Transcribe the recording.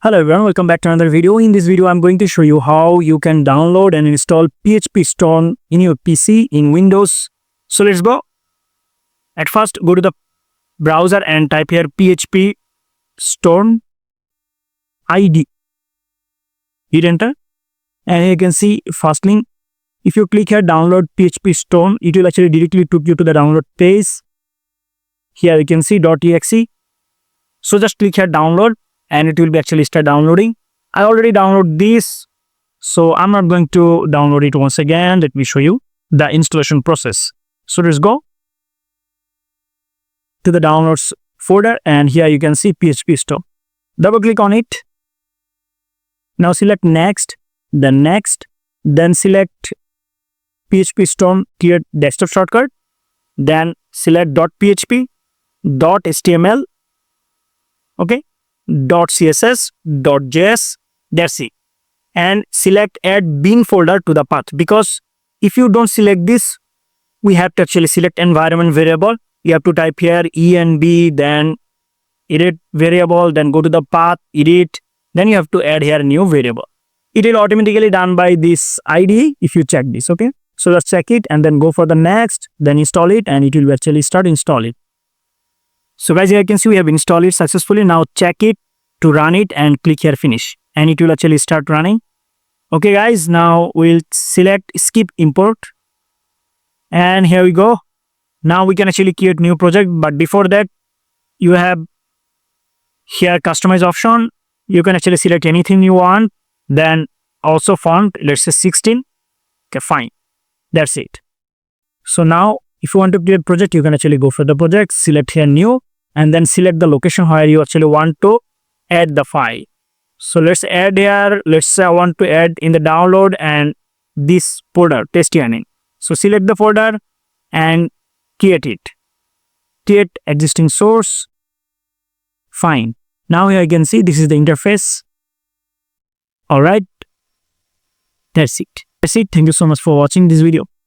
Hello everyone, welcome back to another video. In this video, I'm going to show you how you can download and install PhpStorm in your PC in Windows. So let's go. At first, go to the browser and type here PhpStorm IDE. Hit enter. And you can see first link. If you click here download PhpStorm, it will actually directly take you to the download page. Here you can see .exe. So just click here download. And it will be actually start downloading. I already downloaded this, so I'm not going to download it once again. Let me show you the installation process. So let's go to the downloads folder, and here you can see PhpStorm. Double click on it. Now select next, then next, then select PhpStorm create desktop shortcut, then select .php, .html, okay, .css, .js, that's it, and select add bin folder to the path, because if you don't select this, we have to actually select environment variable. You have to type here env, then edit variable, then go to the path, edit, then you have to add here new variable. It will automatically done by this IDE if you check this, okay? So just check it and then go for the next, then install it, and it will actually start install it. So guys, here you can see we have installed it successfully. Now check it to run it and click here finish, and it will actually start running. Okay guys, now we'll select skip import, and here we go. Now we can actually create new project, but before that you have here customize option. You can actually select anything you want, then also font, let's say 16. Okay, fine, that's it. So now if you want to create project, you can actually go for the project, select here new, and then select the location where you actually want to add the file. So let's add here, let's say I want to add in the download and this folder test.ini. So select the folder and create it. Create existing source. Fine. Now here you can see this is the interface. Alright. That's it. Thank you so much for watching this video.